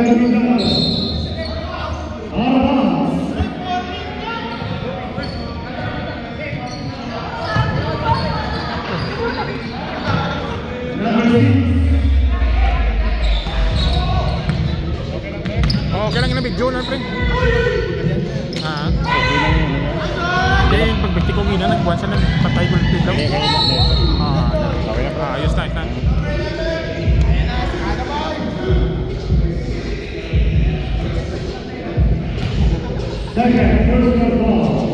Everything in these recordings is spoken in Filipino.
Okay lang yung video na, pre. Hindi, yung pagbiti ko gina, nagbuwan siya ng patay ko lang. Ayos na, ayos na. Second, personal ball.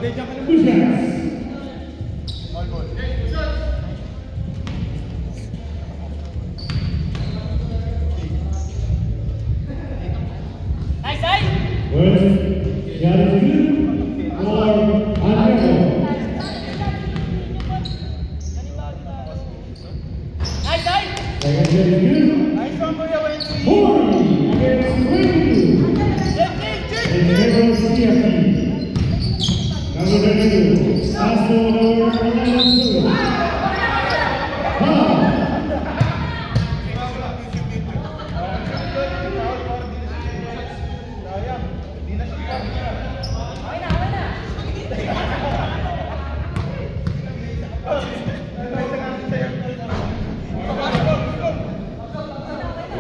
Two shots. Nice, nice. First shot is good for Andrew. Nice, nice. Second shot is good. Nice one, Kuya Wensi. 40 against 22. In favor of CFP. Number 32, Sasso number 11. Foul.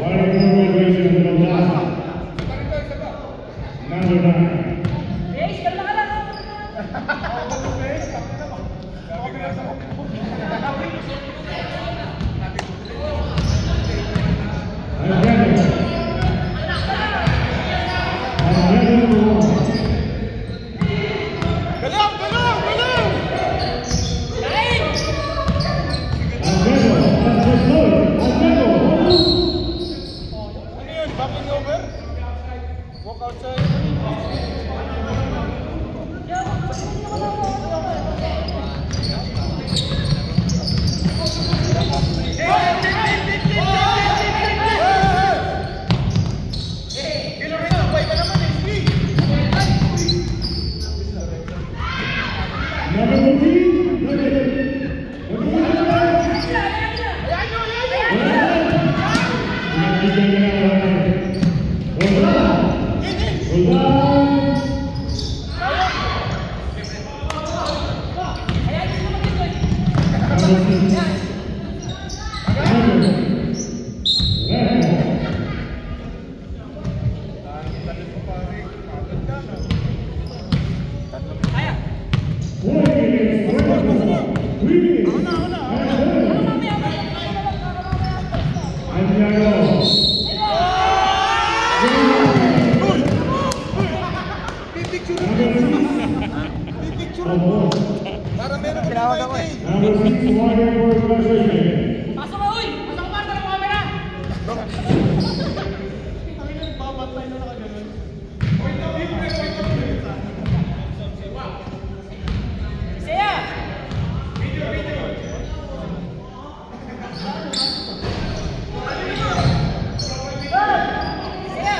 Warning congratulations to the last. Number 9. Base, kalma ka lang. Galang, galang, galang! Ano yun? Backing over? Walk outside? Para meron Tinawag ako eh. Number 6, Warrior for congratulations. Pasok ka, uy! Pasok ka para ng camera! Babantay na nakaganon. Saya! Saya!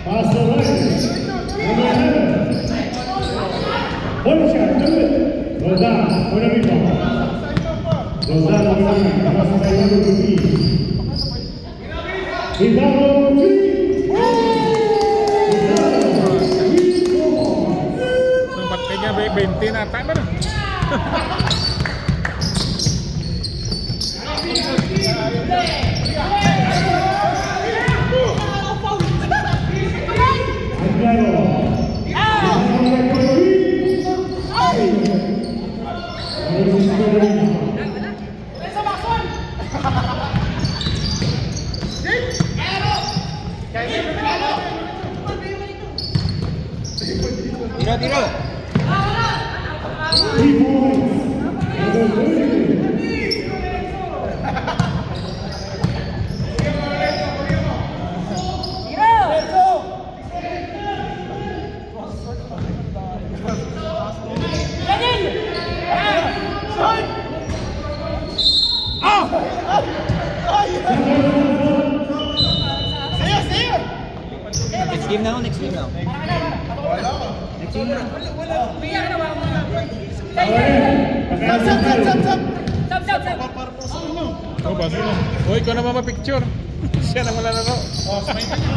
Pass the line. Number 11. One shot, do it. Rozan, for the rebound. Rozan, number 9. Pass by number 15. Hidalgo, 3. Ang patay niya, 20 na. Tama na. Tiro, tiro. 3 points. Next game na ako, next game na ako. Next game na. Oh, baso na. Oh, ikaw naman ma-picture. Siya naman lalaro. Oh, smile ka niya.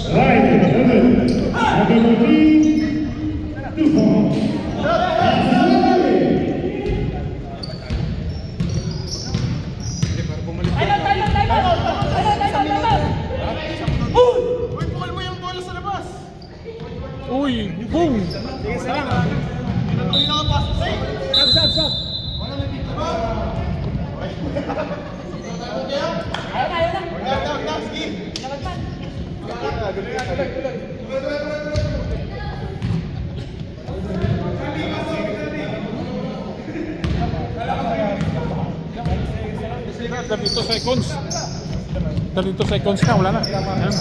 Right, number 14, 2 points. Uy, boom! Number Sab. Ayaw na. Laban man. Dito seconds. Dito seconds na, wala na. Ayan.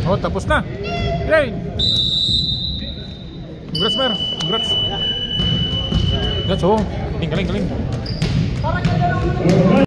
Oh, tapos na. Yay! Congrats, Mer. Congrats. Congrats, oh. Galing. Parang gano'n.